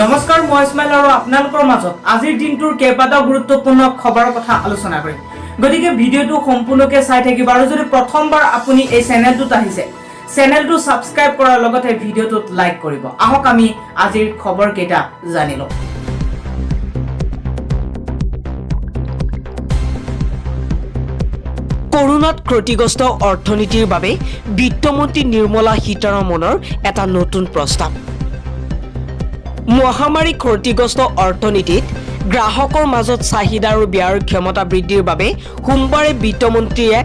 নমস্কাৰ মই ইছমাইল আৰু আপোনালোকৰ মাজত আজিৰ দিনটোৰ কেইবাটাও গুৰুত্বপূৰ্ণ খবৰৰ কথা আলোচনা কৰিম। গতিকে ভিডিঅ'টো সম্পূৰ্ণকৈ চাই থাকিব আৰু যদি প্ৰথমবাৰ আপুনি এই চেনেলটোত আহিছে চেনেলটো সাবস্ক্ৰাইব কৰাৰ লগতে ভিডিঅ'টোত লাইক কৰিব। আহক আমি আজিৰ খবৰ কেইটা জানি লওঁ। কৰোনাত ক্ষতিগ্ৰস্ত অৰ্থনীতিৰ বাবে বিত্তমন্ত্ৰী নিৰ্মলা সীতাৰমণৰ এটা নতুন প্ৰস্তাৱ। মহামাৰী ক্ষতিগ্ৰস্ত অৰ্থনীতিত গ্ৰাহকৰ মাজত চাহিদা আৰু ব্যয়ৰ ক্ষমতা বৃদ্ধিৰ বাবে সোমবাৰে বিত্তমন্ত্ৰীয়ে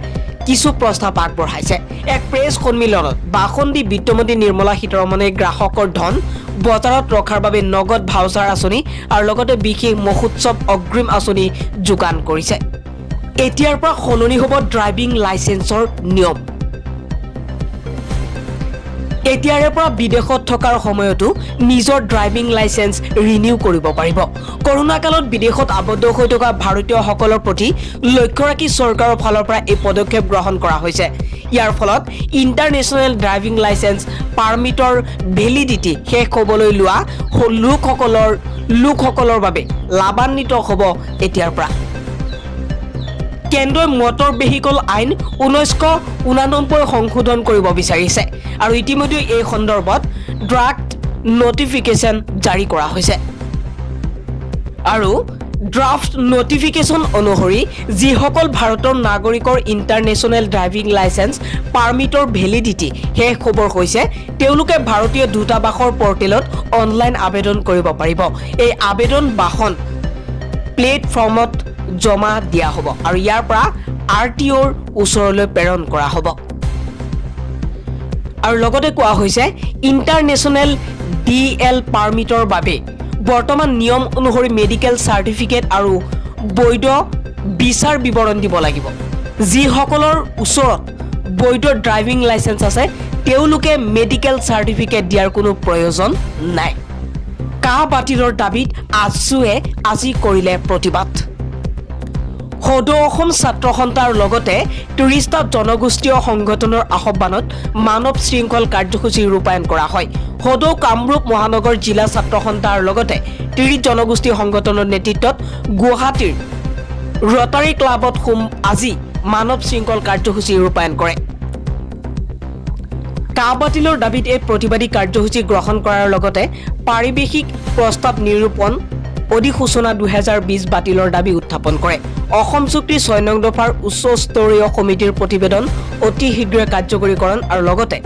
কিছু প্ৰস্তাৱ আগবঢ়াইছে। এক প্ৰেছ সন্মিলনত ভাষণ দি বিত্তমন্ত্ৰী নিৰ্মলা সীতাৰমণে গ্ৰাহকৰ ধন বজাৰত ৰখাৰ বাবে নগদ ভাউচাৰ আঁচনি আৰু লগতে বিশেষ মহোৎসৱ অগ্ৰিম আঁচনি যোগান কৰিছে। এতিয়াৰ পৰা সলনি হ'ব ড্ৰাইভিং লাইচেন্সৰ নিয়ম। এতিয়াৰে পৰা বিদেশত থকাৰ সময়তো নিজৰ ড্ৰাইভিং লাইচেন্স ৰিনিউ কৰিব পাৰিব। কৰোনা কালত বিদেশত আবদ্ধ হৈ থকা ভাৰতীয়সকলৰ প্ৰতি লক্ষ্য ৰাখি চৰকাৰৰ ফালৰ পৰা এই পদক্ষেপ গ্ৰহণ কৰা হৈছে। ইয়াৰ ফলত ইণ্টাৰনেশ্যনেল ড্ৰাইভিং লাইচেন্স পাৰ্মিটৰ ভেলিডিটি শেষ হ'বলৈ লোৱা লোকসকলৰ বাবে লাভান্বিত হ'ব এতিয়াৰ পৰা। কেন্দ্ৰই মটৰ ভেহিকল আইন 1989 সংশোধন কৰিব বিচাৰিছে আৰু ইতিমধ্যে এই সন্দৰ্ভত ড্ৰাফ্ট নটিফিকেশ্যন জাৰি কৰা হৈছে। আৰু ড্ৰাফ্ট নটিফিকেশ্যন অনুসৰি যিসকল ভাৰতৰ নাগৰিকৰ ইণ্টাৰনেশ্যনেল ড্ৰাইভিং লাইচেন্স পাৰ্মিটৰ ভেলিডিটি শেষ হ'বৰ হৈছে তেওঁলোকে ভাৰতীয় দূতাবাসৰ পৰ্টেলত অনলাইন আবেদন কৰিব পাৰিব। এই আবেদন বাহন প্লেটফৰ্মত জমা দিয়া হ'ব আৰু ইয়াৰ পৰা RTOৰ ওচৰলৈ প্ৰেৰণ কৰা হ'ব। আৰু লগতে কোৱা হৈছে ইণ্টাৰনেশ্যনেল DL পাৰ্মিটৰ বাবে বৰ্তমান নিয়ম অনুসৰি মেডিকেল চাৰ্টিফিকেট আৰু বৈধ বিচাৰ বিৱৰণ দিব লাগিব। যিসকলৰ ওচৰত বৈধ ড্ৰাইভিং লাইচেন্স আছে তেওঁলোকে মেডিকেল চাৰ্টিফিকেট দিয়াৰ কোনো প্ৰয়োজন নাই। কাহ বাতিলৰ দাবীত আছুৱে আজি কৰিলে প্ৰতিবাদ। সদৌ অসম ছাত্ৰ সন্থাৰ লগতে 30টা জনগোষ্ঠীয় সংগঠনৰ আহ্বানত মানৱ শৃংখল কাৰ্যসূচী ৰূপায়ণ কৰা হয়। সদৌ কামৰূপ মহানগৰ জিলা ছাত্ৰ সন্থাৰ লগতে 30 জনগোষ্ঠী সংগঠনৰ নেতৃত্বত গুৱাহাটীৰ ৰটাৰী ক্লাবত আজি মানৱ শৃংখল কাৰ্যসূচী ৰূপায়ণ কৰে। কাহ বাতিলৰ দাবীত এই প্ৰতিবাদী কাৰ্যসূচী গ্ৰহণ কৰাৰ লগতে পাৰিৱেশিক প্ৰস্তাৱ নিৰূপণ অধিসূচনা 2020 বাতিলৰ দাবী উত্থাপন কৰে। অসম চুক্তি 6 নং দফাৰ উচ্চস্তৰীয় সমিতিৰ প্ৰতিবেদন অতি শীঘ্ৰে কাৰ্যকৰীকৰণ আৰু লগতে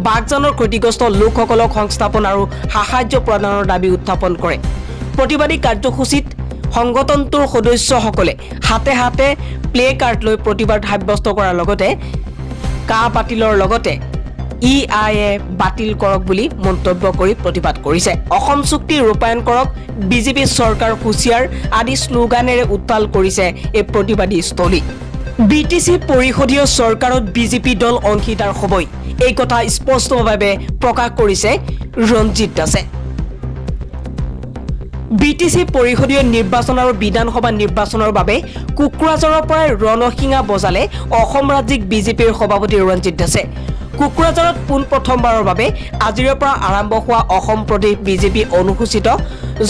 বাগজানৰ ক্ষতিগ্ৰস্ত লোকসকলক সংস্থাপন আৰু সাহায্য প্ৰদানৰ দাবী উত্থাপন কৰে। প্ৰতিবাদী কাৰ্যসূচীত সংগঠনটোৰ সদস্যসকলে হাতে হাতে প্লে কাৰ্ড লৈ প্ৰতিবাদ সাব্যস্ত কৰাৰ লগতে কাহ বাতিলৰ লগতে EIA বাতিল কৰক বুলি মন্তব্য কৰি প্ৰতিবাদ কৰিছে। অসম চুক্তি ৰূপায়ণ কৰক, বিজেপি চৰকাৰ হুঁচিয়াৰ আদি শ্লোগানেৰে উত্তাল কৰিছে এই প্ৰতিবাদী স্থলী। BTC পৰিষদীয় চৰকাৰত বিজেপি দল অংশীদাৰ হ'বই এই কথা স্পষ্টভাৱে প্ৰকাশ কৰিছে ৰঞ্জিত দাসে। BTC পৰিষদীয় নিৰ্বাচন আৰু বিধানসভা নিৰ্বাচনৰ বাবে কোকৰাঝাৰৰ পৰা ৰণসিঙা বজালে অসম ৰাজ্যিক বিজেপিৰ সভাপতি ৰঞ্জিত দাসে। কোকৰাঝাৰত পোনপ্ৰথমবাৰৰ বাবে আজিৰে পৰা আৰম্ভ হোৱা অসম প্ৰদেশ বিজেপি অনুসূচিত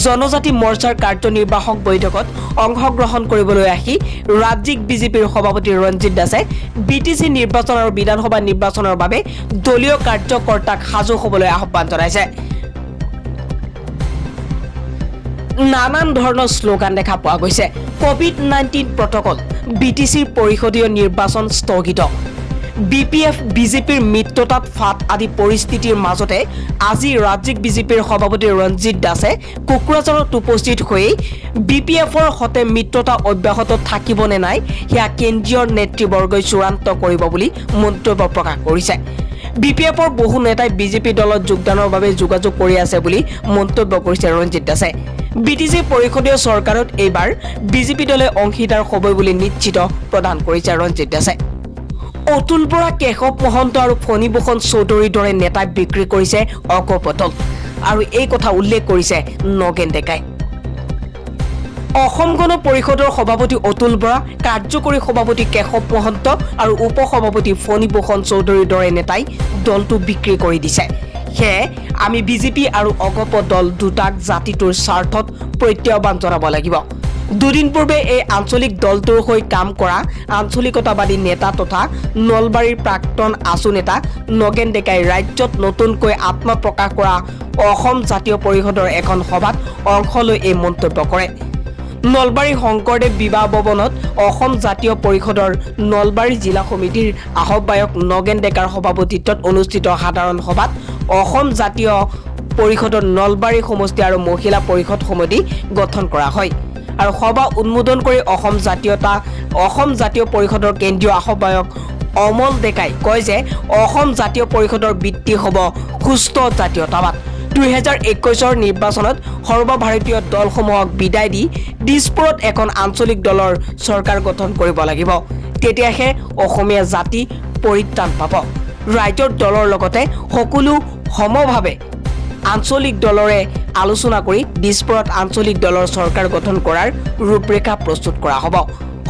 জনজাতি মৰ্চাৰ কাৰ্যনিৰ্বাহক বৈঠকত অংশগ্ৰহণ কৰিবলৈ আহি ৰাজ্যিক বিজেপিৰ সভাপতি ৰঞ্জিত দাসে BTC নিৰ্বাচন আৰু বিধানসভা নিৰ্বাচনৰ বাবে দলীয় কাৰ্যকৰ্তাক সাজু হ'বলৈ আহ্বান জনাইছে। নানান ধৰণৰ শ্লোগান দেখা পোৱা গৈছে। COVID-19 প্ৰটকল, BTCৰ পৰিষদীয় নিৰ্বাচন স্থগিত, BPF বিজেপিৰ মিত্ৰতাত ফাট আদি পৰিস্থিতিৰ মাজতে আজি ৰাজ্যিক বিজেপিৰ সভাপতি ৰঞ্জিত দাসে কোকৰাঝাৰত উপস্থিত হৈ BPFৰ সৈতে মিত্ৰতা অব্যাহত থাকিব নে নাই সেয়া কেন্দ্ৰীয় নেতৃবৰ্গই চূড়ান্ত কৰিব বুলি মন্তব্য প্ৰকাশ কৰিছে। BPFৰ বহু নেতাই বিজেপি দলত যোগদানৰ বাবে যোগাযোগ কৰি আছে বুলি মন্তব্য কৰিছে ৰঞ্জিত দাসে। BTC পৰিষদীয় চৰকাৰত এইবাৰ বিজেপি দলে অংশীদাৰ হ'বই বুলি নিশ্চিত প্ৰদান কৰিছে ৰঞ্জিত দাসে। অতুল বৰা, কেশৱ মহন্ত আৰু ফণীভূষণ চৌধুৰীৰ দৰে নেতাই বিক্ৰী কৰিছে অকপটল আৰু এই কথা উল্লেখ কৰিছে নগেন ডেকাই। অসম গণ পৰিষদৰ সভাপতি অতুল বৰা, কাৰ্যকৰী সভাপতি কেশৱ মহন্ত আৰু উপ সভাপতি ফণীভূষণ চৌধুৰীৰ দৰে নেতাই দলটো বিক্ৰী কৰি দিছে। সেয়ে আমি বিজেপি আৰু অগপ দল দুটাক জাতিটোৰ স্বাৰ্থত প্ৰত্যাহ্বান জনাব লাগিব। দুদিন পূৰ্বে এই আঞ্চলিক দলটোৰ হৈ কাম কৰা আঞ্চলিকতাবাদী নেতা তথা নলবাৰীৰ প্ৰাক্তন আছু নেতা নগেন ডেকাই ৰাজ্যত নতুনকৈ আত্মপ্ৰকাশ কৰা অসম জাতীয় পৰিষদৰ এখন সভাত অংশ লৈ এই মন্তব্য কৰে। নলবাৰী শংকৰদেৱ বিবাহ ভৱনত অসম জাতীয় পৰিষদৰ নলবাৰী জিলা সমিতিৰ আহ্বায়ক নগেন ডেকাৰ সভাপতিত্বত অনুষ্ঠিত সাধাৰণ সভাত অসম জাতীয় পৰিষদৰ নলবাৰী সমষ্টি আৰু মহিলা পৰিষদ সমিতি গঠন কৰা হয়। আৰু সভা উদ্বোধন কৰি অসম জাতীয় পৰিষদৰ কেন্দ্ৰীয় আহ্বায়ক অমল ডেকাই কয় যে অসম জাতীয় পৰিষদৰ ভিত্তি হ'ব সুস্থ জাতীয়তাবাদ। 2021 নিৰ্বাচনত সৰ্বভাৰতীয় দলসমূহক বিদায় দি দিছপুৰত এখন আঞ্চলিক দলৰ চৰকাৰ গঠন কৰিব লাগিব। তেতিয়াহে অসমীয়া জাতি পৰিত্ৰাণ পাব। ৰাজ্যৰ দলৰ লগতে সকলো সমভাৱে আঞ্চলিক দলৰে আলোচনা কৰি দিছপুৰত আঞ্চলিক দলৰ চৰকাৰ গঠন কৰাৰ ৰূপৰেখা প্ৰস্তুত কৰা হ'ব।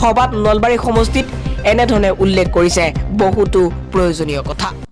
সভাত নলবাৰী সমষ্টিত এনেধৰণে উল্লেখ কৰিছে বহুতো প্ৰয়োজনীয় কথা।